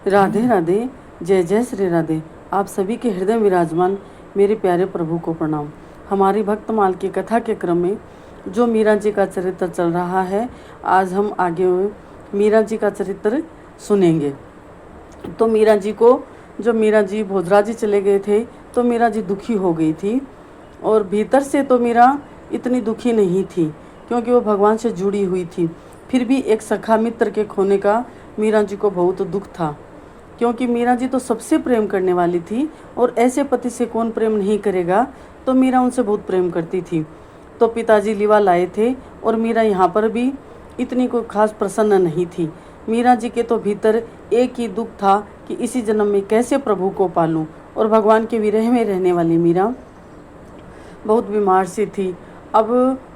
राधे राधे, जय जय श्री राधे। आप सभी के हृदय विराजमान मेरे प्यारे प्रभु को प्रणाम। हमारी भक्तमाल की कथा के क्रम में जो मीरा जी का चरित्र चल रहा है, आज हम आगे मीरा जी का चरित्र सुनेंगे। तो मीरा जी भोजराजी चले गए थे तो मीरा जी दुखी हो गई थी, और भीतर से तो मीरा इतनी दुखी नहीं थी क्योंकि वो भगवान से जुड़ी हुई थी। फिर भी एक सखा मित्र के खोने का मीरा जी को बहुत दुख था, क्योंकि मीरा जी तो सबसे प्रेम करने वाली थी, और ऐसे पति से कौन प्रेम नहीं करेगा। तो मीरा उनसे बहुत प्रेम करती थी। तो पिताजी लिवा लाए थे, और मीरा यहाँ पर भी इतनी कोई खास प्रसन्न नहीं थी। मीरा जी के तो भीतर एक ही दुख था कि इसी जन्म में कैसे प्रभु को पालूं, और भगवान के विरह में रहने वाली मीरा बहुत बीमार सी थी। अब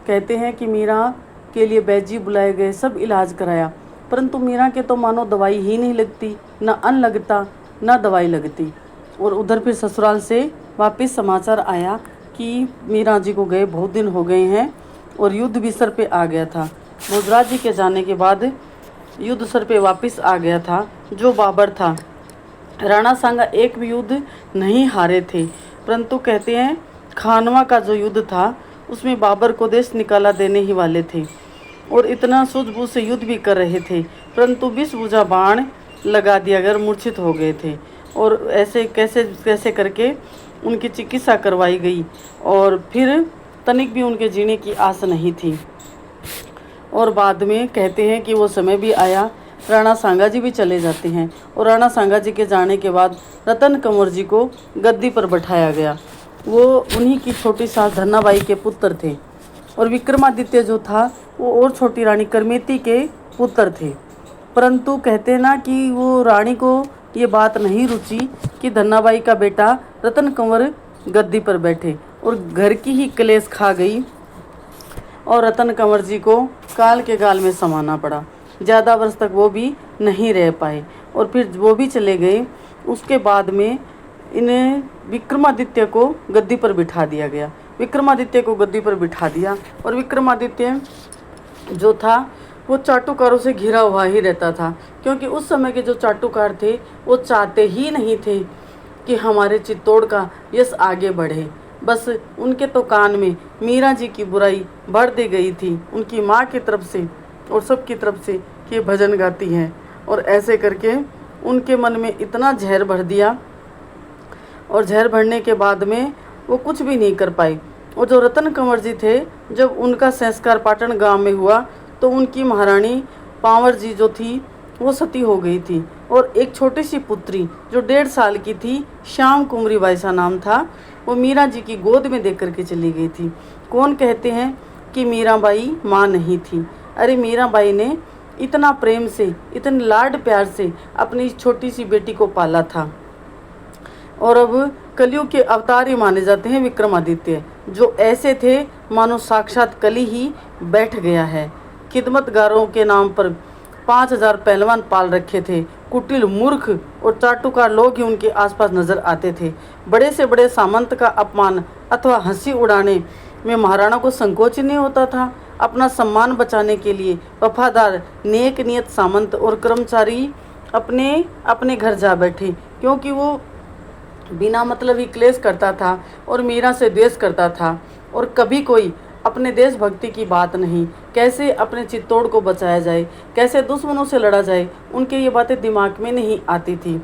कहते हैं कि मीरा के लिए बैजी बुलाए गए, सब इलाज कराया, परंतु मीरा के तो मानो दवाई ही नहीं लगती, न अन्न लगता न दवाई लगती। और उधर फिर ससुराल से वापस समाचार आया कि मीरा जी को गए बहुत दिन हो गए हैं, और युद्ध भी सर पे आ गया था। भोजराज जी के जाने के बाद युद्ध सर पे वापस आ गया था। जो बाबर था, राणा सांगा एक भी युद्ध नहीं हारे थे, परंतु कहते हैं खानवा का जो युद्ध था उसमें बाबर को देश निकाला देने ही वाले थे, और इतना सूझबूझ से युद्ध भी कर रहे थे, परंतु विष बुझा बाण लगा दिया गया, मूर्छित हो गए थे। और ऐसे कैसे कैसे करके उनकी चिकित्सा करवाई गई, और फिर तनिक भी उनके जीने की आस नहीं थी। और बाद में कहते हैं कि वो समय भी आया, राणा सांगा जी भी चले जाते हैं, और राणा सांगा जी के जाने के बाद रतन कंवर जी को गद्दी पर बैठाया गया। वो उन्हीं की छोटी सास धन्नाबाई के पुत्र थे, और विक्रमादित्य जो था वो और छोटी रानी करमेती के पुत्र थे। परंतु कहते ना कि वो रानी को ये बात नहीं रुची कि धन्नाबाई का बेटा रतन कंवर गद्दी पर बैठे, और घर की ही कलेश खा गई, और रतन कंवर जी को काल के गाल में समाना पड़ा। ज़्यादा वर्ष तक वो भी नहीं रह पाए, और फिर वो भी चले गए। उसके बाद में इन्हें विक्रमादित्य को गद्दी पर बिठा दिया गया। विक्रमादित्य को गद्दी पर बिठा दिया, और विक्रमादित्य जो था वो चाटुकारों से घिरा हुआ ही रहता था, क्योंकि उस समय के जो चाटुकार थे वो चाहते ही नहीं थे कि हमारे चित्तौड़ का यश आगे बढ़े। बस उनके तो कान में मीरा जी की बुराई बढ़ दी गई थी, उनकी माँ की तरफ से और सबकी तरफ से कि भजन गाती हैं, और ऐसे करके उनके मन में इतना जहर भर दिया, और जहर भरने के बाद में वो कुछ भी नहीं कर पाई। और जो रतन कंवर जी थे, जब उनका संस्कार पाटन गांव में हुआ तो उनकी महारानी पांवर जी जो थी वो सती हो गई थी, और एक छोटी सी पुत्री जो 1.5 साल की थी, श्याम कुमारी बाई सा नाम था, वो मीरा जी की गोद में देख करके चली गई थी। कौन कहते हैं कि मीराबाई माँ नहीं थी। अरे मीराबाई ने इतना प्रेम से, इतने लाड प्यार से अपनी छोटी सी बेटी को पाला था। और अब कलयुग के अवतार ही माने जाते हैं विक्रमादित्य, जो ऐसे थे मानो साक्षात कली ही बैठ गया है। खिदमतगारों के नाम पर 5000 पहलवान पाल रखे थे। कुटिल, मूर्ख और चाटुकार लोग ही उनके आसपास नजर आते थे। बड़े से बड़े सामंत का अपमान अथवा हंसी उड़ाने में महाराणा को संकोच नहीं होता था। अपना सम्मान बचाने के लिए वफादार, नेक नियत सामंत और कर्मचारी अपने अपने घर जा बैठे, क्योंकि वो बिना मतलब ही क्लेश करता था और मीरा से द्वेष करता था, और कभी कोई अपने देशभक्ति की बात नहीं, कैसे अपने चित्तौड़ को बचाया जाए, कैसे दुश्मनों से लड़ा जाए, उनके ये बातें दिमाग में नहीं आती थी।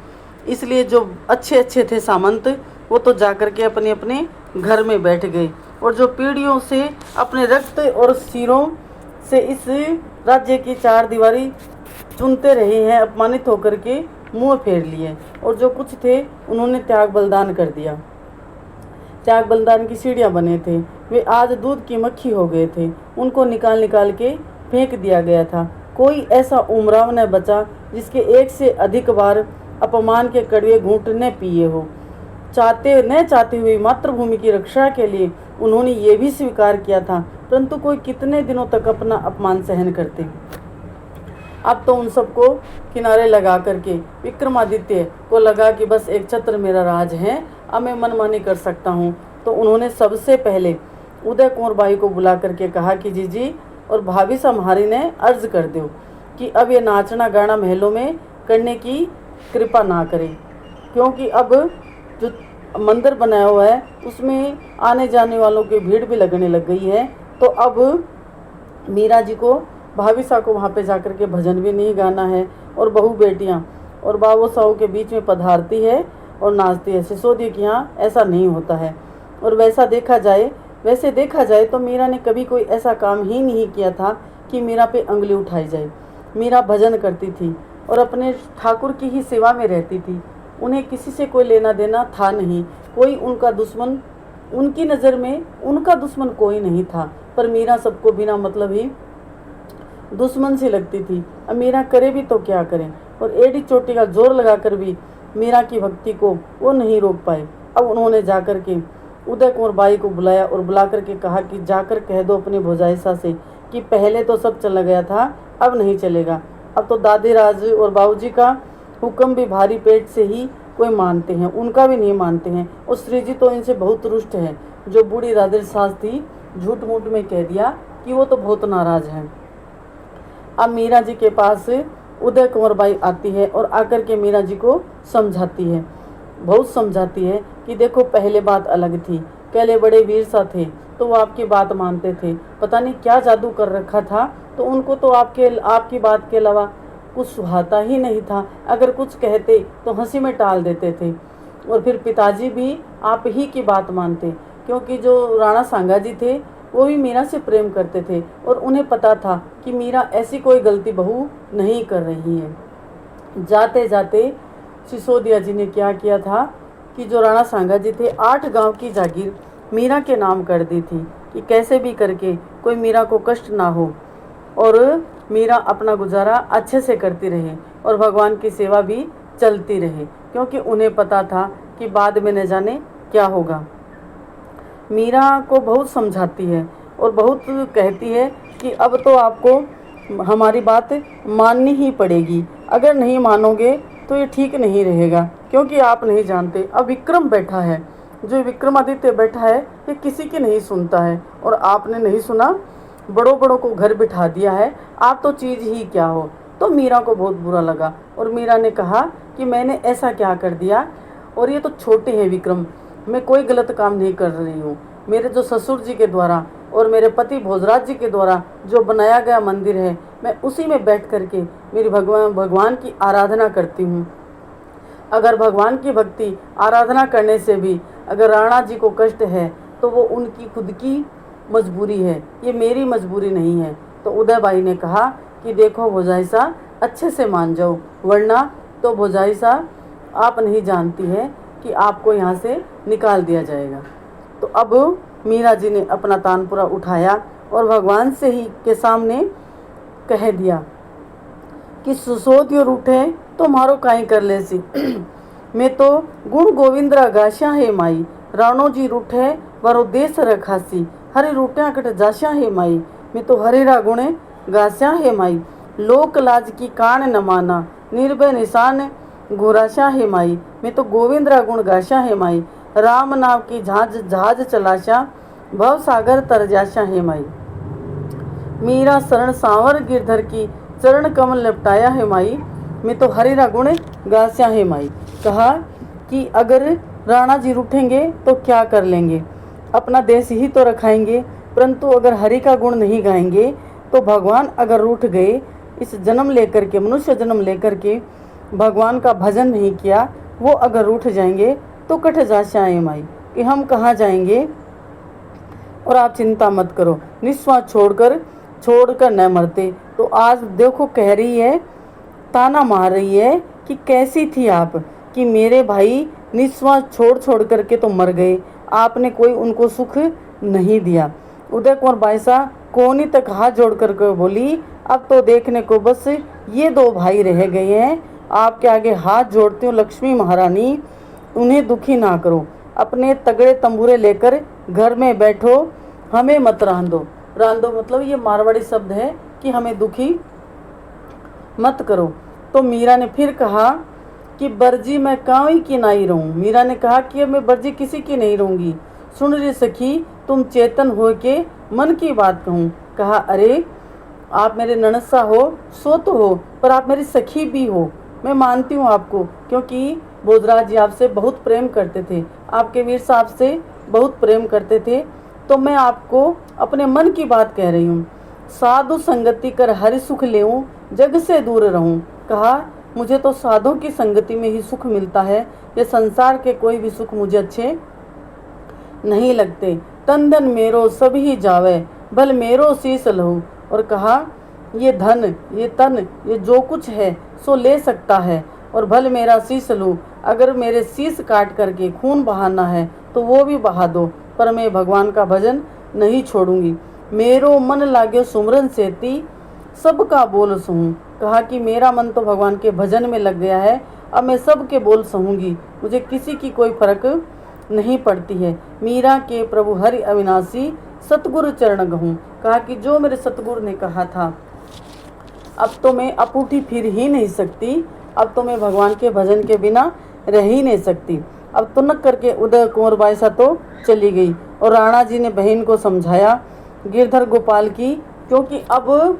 इसलिए जो अच्छे अच्छे थे सामंत, वो तो जाकर के अपने अपने घर में बैठ गए, और जो पीढ़ियों से अपने रक्त और सिरों से इस राज्य की 4 दीवारी चुनते रहे हैं, अपमानित होकर के मुँह फेर लिए, और जो कुछ थे उन्होंने त्याग बलिदान कर दिया। त्याग बलिदान की सीढ़ियाँ बने थे, वे आज दूध की मक्खी हो गए थे, उनको निकाल निकाल के फेंक दिया गया था। कोई ऐसा उमराव न बचा जिसके एक से अधिक बार अपमान के कड़वे घूंट न पिए हो। चाहते हुए मातृभूमि की रक्षा के लिए उन्होंने ये भी स्वीकार किया था, परंतु कोई कितने दिनों तक अपना अपमान सहन करते। अब तो उन सबको किनारे लगा करके विक्रमादित्य को लगा कि बस एक छत्र मेरा राज है, अब मैं मनमानी कर सकता हूँ। तो उन्होंने सबसे पहले उदय कुंवर बाई को बुला करके कहा कि जीजी और भाभी सम्हारी ने अर्ज कर दो कि अब ये नाचना गाना महलों में करने की कृपा ना करें, क्योंकि अब जो मंदिर बनाया हुआ है उसमें आने जाने वालों की भीड़ भी लगने लग गई है। तो अब मीरा जी को भाविसा को वहाँ पे जाकर के भजन भी नहीं गाना है, और बहू बेटियाँ और बाबू साहू के बीच में पधारती है और नाचती है। सिसोदिया के यहाँ ऐसा नहीं होता है। और वैसे देखा जाए तो मीरा ने कभी कोई ऐसा काम ही नहीं किया था कि मीरा पे उंगली उठाई जाए। मीरा भजन करती थी और अपने ठाकुर की ही सेवा में रहती थी। उन्हें किसी से कोई लेना देना था नहीं, कोई उनका दुश्मन, उनकी नज़र में उनका दुश्मन कोई नहीं था। पर मीरा सबको बिना मतलब ही दुश्मन सी लगती थी। अब मीरा करे भी तो क्या करें, और एड़ी चोटी का जोर लगाकर भी मीरा की भक्ति को वो नहीं रोक पाए। अब उन्होंने जाकर के उदय कुंवर बाई को बुलाया और बुला करके कहा कि जाकर कह दो अपनी भोजाइसा से कि पहले तो सब चला गया था, अब नहीं चलेगा। अब तो दादी राज और बाबूजी का हुक्म भी भारी पेट से ही कोई मानते हैं, उनका भी नहीं मानते हैं। और श्री जी तो इनसे बहुत रुष्ट है। जो बूढ़ी राधे सास थी, झूठ मूठ में कह दिया कि वो तो बहुत नाराज है। अब मीरा जी के पास उदय कुंवर बाई आती है और आकर के मीरा जी को समझाती है, बहुत समझाती है कि देखो पहले बात अलग थी, पहले बड़े वीर सा थे तो वो आपकी बात मानते थे, पता नहीं क्या जादू कर रखा था, तो उनको तो आपकी बात के अलावा कुछ सुहाता ही नहीं था। अगर कुछ कहते तो हंसी में टाल देते थे। और फिर पिताजी भी आप ही की बात मानते, क्योंकि जो राणा सांगा जी थे वो भी मीरा से प्रेम करते थे और उन्हें पता था कि मीरा ऐसी कोई गलती बहू नहीं कर रही है। जाते जाते सिसोदिया जी ने क्या किया था कि जो राणा सांगा जी थे 8 गांव की जागीर मीरा के नाम कर दी थी कि कैसे भी करके कोई मीरा को कष्ट ना हो और मीरा अपना गुजारा अच्छे से करती रहे और भगवान की सेवा भी चलती रहे, क्योंकि उन्हें पता था कि बाद में न जाने क्या होगा। मीरा को बहुत समझाती है और बहुत कहती है कि अब तो आपको हमारी बात माननी ही पड़ेगी, अगर नहीं मानोगे तो ये ठीक नहीं रहेगा, क्योंकि आप नहीं जानते अब विक्रम बैठा है, जो विक्रमादित्य बैठा है ये किसी की नहीं सुनता है, और आपने नहीं सुना, बड़ों बड़ों को घर बिठा दिया है, आप तो चीज़ ही क्या हो। तो मीरा को बहुत बुरा लगा और मीरा ने कहा कि मैंने ऐसा क्या कर दिया, और ये तो छोटे हैं विक्रम, मैं कोई गलत काम नहीं कर रही हूँ। मेरे जो ससुर जी के द्वारा और मेरे पति भोजराज जी के द्वारा जो बनाया गया मंदिर है, मैं उसी में बैठ करके मेरी भगवान की आराधना करती हूँ। अगर भगवान की भक्ति आराधना करने से भी अगर राणा जी को कष्ट है तो वो उनकी खुद की मजबूरी है, ये मेरी मजबूरी नहीं है। तो उदय बाई ने कहा कि देखो भोजाइसा, अच्छे से मान जाओ, वरना तो भोजाइसा आप नहीं जानती है कि आपको यहाँ से निकाल दिया जाएगा। तो अब मीरा जी ने अपना तानपुरा उठाया और भगवान से ही के सामने कह दिया कि सुसोदियो रूठे तो मारो काई कर ले सी मैं तो गुण गोविंदरा गाश्या है माई, राणो जी रूठे वरो देश रखासी, हरे रूटिया कट जाश्या है माई, मैं तो हरेरा गुणे गास्या है माई, लोक लाज की कान न माना, निर्भय निशान घुराशा है माई, मैं तो गोविंदरा गुण गाश्या है माई, राम नाम की जहाज चलाशा, भव सागर तर जाशा है माई, मीरा शरण सांवर गिरधर की चरण कमल लिपटाया है माई, मैं तो हरिरा गुण गास्या है माई। कहा कि अगर राणा जी रूठेंगे तो क्या कर लेंगे, अपना देश ही तो रखाएंगे, परंतु अगर हरि का गुण नहीं गाएंगे तो भगवान अगर रूठ गए, इस जन्म लेकर के, मनुष्य जन्म लेकर के भगवान का भजन नहीं किया, वो अगर रूठ जाएंगे तो कट जाशाएं माई कि हम कहाँ जाएंगे। और आप चिंता मत करो, निस्वार्थ छोड़कर न मरते। तो आज देखो कह रही है, ताना मार रही है कि कैसी थी आप, कि मेरे भाई निस्वार्थ छोड़ करके तो मर गए, आपने कोई उनको सुख नहीं दिया। उदय कुंवर बाईसा कोनी तक हाथ जोड़ कर बोली, अब तो देखने को बस ये 2 भाई रह गए हैं, आपके आगे हाथ जोड़ती हूँ लक्ष्मी महारानी, उन्हें दुखी ना करो, अपने तगड़े तंबूरे लेकर घर में बैठो, हमें मत रांधो। रांधो मतलब ये मारवाड़ी शब्द है कि हमें दुखी मत करो। तो मीरा ने फिर कहा कि बर्जी मैं काई की नहीं रहूं। मीरा ने कहा कि अब मैं बर्जी किसी की नहीं रहूंगी। सुन रे सखी, तुम चेतन हो के मन की बात कहूँ। कहा अरे आप मेरे ननसा हो सो तो हो, पर आप मेरी सखी भी हो, मैं मानती हूँ आपको, क्योंकि भोजराज जी आपसे बहुत प्रेम करते थे, आपके वीर साहब से बहुत प्रेम करते थे। तो मैं आपको अपने मन की बात कह रही हूँ। साधु संगति कर हरि सुख लेऊं, जग से दूर रहूं। कहा, मुझे तो साधु की संगति में ही सुख मिलता है, ये संसार के कोई भी सुख मुझे अच्छे नहीं लगते। तन धन मेरो सब ही जावे, भल मेरो शीस लहू। और कहा, ये धन, ये तन, ये जो कुछ है सो ले सकता है, और भल मेरा शीस लूँ। अगर मेरे शीस काट करके खून बहाना है तो वो भी बहा दो, पर मैं भगवान का भजन नहीं छोड़ूंगी। मेरो मन लागे सुमरन सेती, सबका बोल सहूँ। कहा कि मेरा मन तो भगवान के भजन में लग गया है, अब मैं सबके बोल सहूँगी, मुझे किसी की कोई फर्क नहीं पड़ती है। मीरा के प्रभु हरि अविनाशी, सतगुरु चरण गहूँ। कहा कि जो मेरे सतगुरु ने कहा था, अब तो मैं अपूठी फिर ही नहीं सकती, अब तो मैं भगवान के भजन के बिना रह ही नहीं सकती। अब तुनक करके उदय कुंवर बाईसा तो चली गई, और राणा जी ने बहन को समझाया गिरधर गोपाल की, क्योंकि अब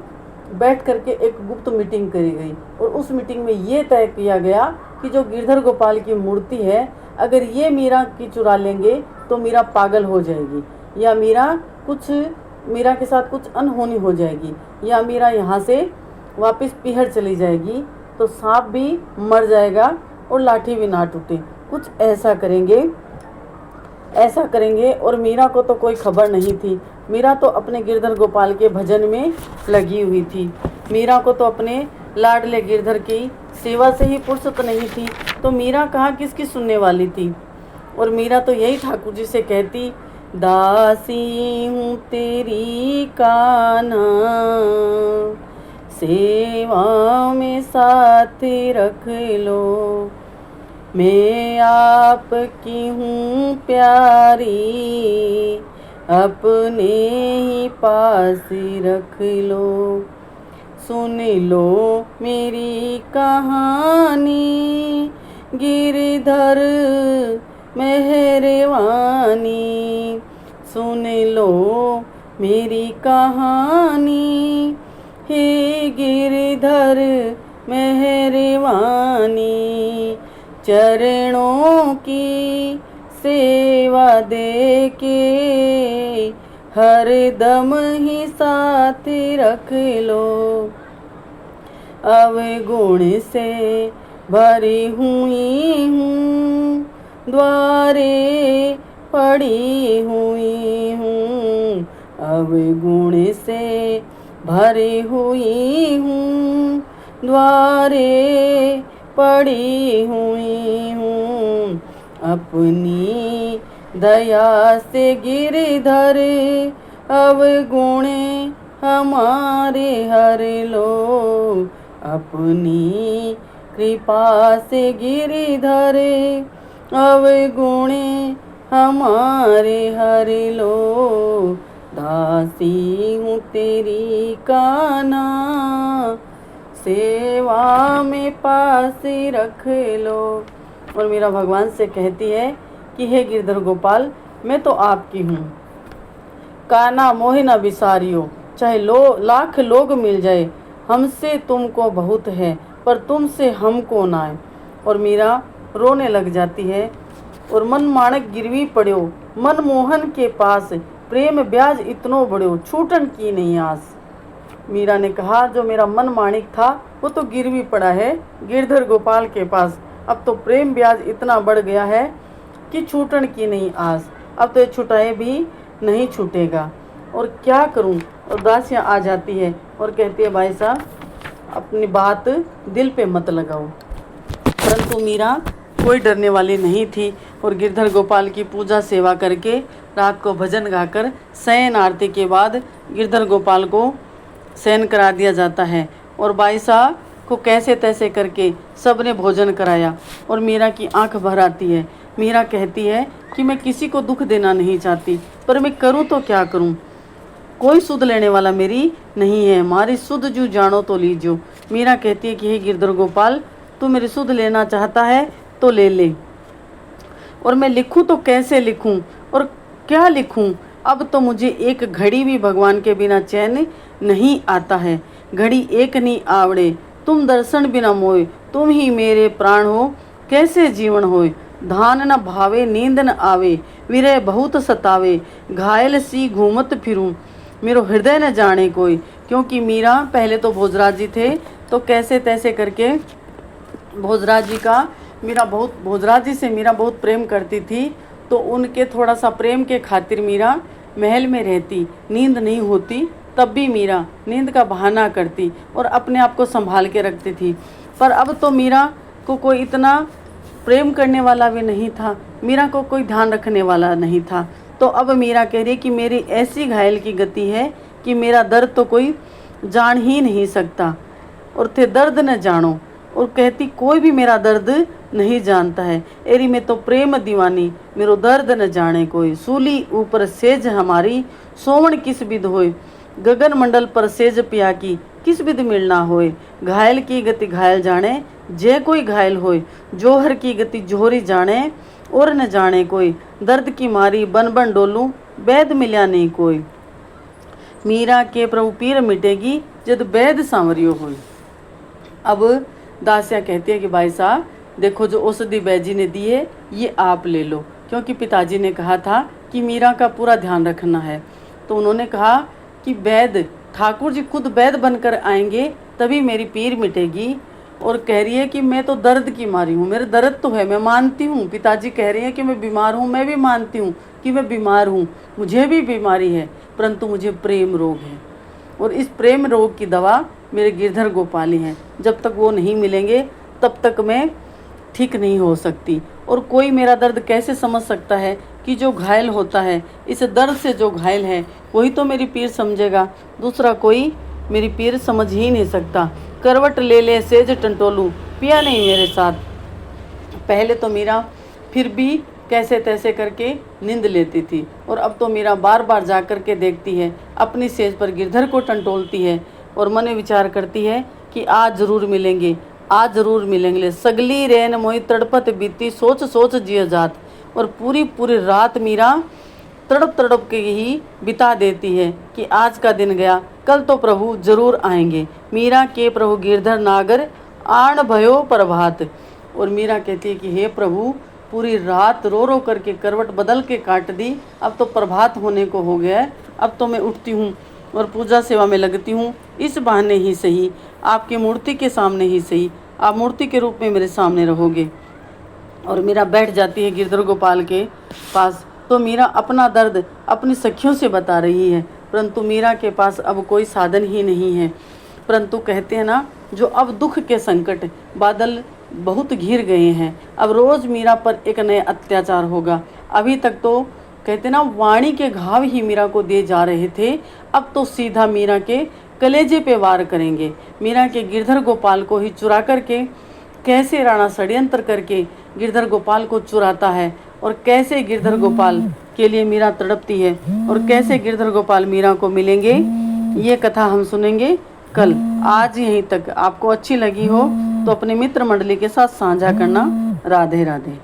बैठ करके एक गुप्त मीटिंग करी गई, और उस मीटिंग में ये तय किया गया कि जो गिरधर गोपाल की मूर्ति है, अगर ये मीरा की चुरा लेंगे तो मीरा पागल हो जाएगी, या मीरा के साथ कुछ अनहोनी हो जाएगी, या मीरा यहाँ से वापस पीहर चली जाएगी, तो सांप भी मर जाएगा और लाठी भी ना टूटे। कुछ ऐसा करेंगे। और मीरा को तो कोई खबर नहीं थी, मीरा तो अपने गिरधर गोपाल के भजन में लगी हुई थी। मीरा को तो अपने लाडले गिरधर की सेवा से ही फुर्सत नहीं थी, तो मीरा कहाँ किसकी सुनने वाली थी। और मीरा तो यही ठाकुर जी से कहती, दासी हूँ तेरी कान्हा, सेवा में साथ रख लो। मैं आपकी हूँ प्यारी, अपने ही पास रख लो। सुन लो मेरी कहानी, गिरधर मेहरवानी। सुन लो मेरी कहानी, हे गिरधर मेहरवानी। चरणों की सेवा दे के हर दम ही साथ रख लो। अवगुण से भरी हुई हूँ, द्वारे पड़ी हुई हूँ। अवगुण से भरी हुई हूँ, द्वारे पड़ी हुई हूँ। अपनी दया से गिरधर अवगुण हमारे हर लो। अपनी कृपा से गिरधर अवगुण हमारे हर लो। दासी हूँ तेरी कान्हा, सेवा में पास रख लो। और मेरा भगवान से कहती है कि हे गिरधर गोपाल, मैं तो आपकी हूँ। कान्हा मोहि न बिसारियो, चाहे लाख लोग मिल जाए, हमसे तुमको बहुत है, पर तुमसे हमको ना है। और मीरा रोने लग जाती है, और मन माणक गिरवी पड़ो, मन मोहन के पास, प्रेम ब्याज इतनो बड़ो, छूटन की नहीं आस। मीरा ने कहा, जो मेरा मन माणिक था वो तो गिरवी पड़ा है गिरधर गोपाल के पास, अब तो प्रेम ब्याज इतना बढ़ गया है कि छूटन की नहीं आस, अब तो ये छुटाए भी नहीं छूटेगा। और क्या करूं। और दासियाँ आ जाती है और कहती है, भाई साहब अपनी बात दिल पे मत लगाओ। परंतु मीरा कोई डरने वाली नहीं थी, और गिरधर गोपाल की पूजा सेवा करके रात को भजन गाकर शयन आरती के बाद गिरधर गोपाल को शयन करा दिया जाता है। और बाईसा को कैसे तैसे करके सब ने भोजन कराया, और मीरा की आंख भर आती है। मीरा कहती है कि मैं किसी को दुख देना नहीं चाहती, पर मैं करूं तो क्या करूं, कोई सुध लेने वाला मेरी नहीं है, मारी सुध जू जानो तो लीजो। मीरा कहती है कि हे गिरधर गोपाल, तू मेरी सुध लेना चाहता है तो ले ले, और मैं लिखूं तो कैसे लिखूं और क्या लिखूं। अब तो मुझे एक घड़ी भी भगवान के बिना चैन नहीं आता है। घड़ी एक नहीं आवड़े, तुम दर्शन बिना मोए, तुम ही मेरे प्राण हो, कैसे जीवन होए। धान न भावे नींद न आवे, विरह बहुत सतावे, घायल सी घूमत फिरूं, मेरो हृदय न जाने कोई। क्योंकि मीरा पहले तो भोजराज जी थे, तो कैसे तैसे करके भोजराज जी से मीरा बहुत प्रेम करती थी। तो उनके थोड़ा सा प्रेम के खातिर मीरा महल में रहती, नींद नहीं होती, तब भी मीरा नींद का बहाना करती और अपने आप को संभाल के रखती थी। पर अब तो मीरा को कोई इतना प्रेम करने वाला भी नहीं था, मीरा को कोई ध्यान रखने वाला नहीं था। तो अब मीरा कह रही कि मेरी ऐसी घायल की गति है कि मेरा दर्द तो कोई जान ही नहीं सकता, और थे दर्द न जानो। और कहती कोई भी मेरा दर्द नहीं जानता है, एरी में तो प्रेम दीवानी, मेरो दर्द न जाने कोई। सूली ऊपर सेज हमारी, सोवण किस विध होए, गगन मंडल पर सेज पिया की, किस विध मिलना होए। घायल की गति घायल जाने, जे कोई घायल होए, जोहर की गति जोहरी जाने, और न जाने कोई। दर्द की मारी बन बन डोलूं, वैद मिल्या नहीं कोई। मीरा के प्रभु पीर मिटेगी, जद वैद सांवरियो होई। अब दासिया कहती है कि भाई साहब देखो, जो औषधि बैजी ने दी है ये आप ले लो, क्योंकि पिताजी ने कहा था कि मीरा का पूरा ध्यान रखना है। तो उन्होंने कहा कि वैद, ठाकुर जी खुद वैद बनकर आएंगे तभी मेरी पीर मिटेगी। और कह रही है कि मैं तो दर्द की मारी हूँ, मेरे दर्द तो है, मैं मानती हूँ। पिताजी कह रहे हैं कि मैं बीमार हूँ, मैं भी मानती हूँ कि मैं बीमार हूँ, मुझे भी बीमारी है, परंतु मुझे प्रेम रोग है, और इस प्रेम रोग की दवा मेरे गिरधर गोपाली हैं। जब तक वो नहीं मिलेंगे तब तक मैं ठीक नहीं हो सकती। और कोई मेरा दर्द कैसे समझ सकता है कि जो घायल होता है, इस दर्द से जो घायल है वही तो मेरी पीर समझेगा, दूसरा कोई मेरी पीर समझ ही नहीं सकता। करवट ले ले सेज टंटोलू, पिया नहीं मेरे साथ। पहले तो मीरा फिर भी कैसे तैसे करके नींद लेती थी, और अब तो मीरा बार बार जा कर के देखती है, अपनी सेज पर गिरधर को टंटोलती है और मन में विचार करती है कि आज जरूर मिलेंगे, आज जरूर मिलेंगे। सगली रैन मोई तड़पत बीती, सोच सोच जिया जात। और पूरी पूरी रात मीरा तड़प तड़प के ही बिता देती है कि आज का दिन गया, कल तो प्रभु जरूर आएंगे। मीरा के प्रभु गिरधर नागर, आण भयो प्रभात। और मीरा कहती है कि हे प्रभु, पूरी रात रो रो करके करवट बदल के काट दी, अब तो प्रभात होने को हो गया है, अब तो मैं उठती हूँ और पूजा सेवा में लगती हूँ। इस बहाने ही सही, आपकी मूर्ति के सामने ही सही, आप मूर्ति के रूप में मेरे सामने रहोगे। और मीरा बैठ जाती है गिरधर गोपाल के पास। तो मीरा अपना दर्द अपनी सखियों से बता रही है, परंतु मीरा के पास अब कोई साधन ही नहीं है। परंतु कहते हैं ना, जो अब दुख के संकट बादल बहुत घिर गए हैं, अब रोज़ मीरा पर एक नया अत्याचार होगा। अभी तक तो कहते ना वाणी के घाव ही मीरा को दे जा रहे थे, अब तो सीधा मीरा के कलेजे पे वार करेंगे। मीरा के गिरधर गोपाल को ही चुरा करके कैसे राणा षड्यंत्र करके गिरधर गोपाल को चुराता है, और कैसे गिरधर गोपाल के लिए मीरा तड़पती है, और कैसे गिरधर गोपाल मीरा को मिलेंगे, ये कथा हम सुनेंगे कल। आज यहीं तक। आपको अच्छी लगी हो तो अपने मित्र मंडली के साथ साझा करना। राधे राधे।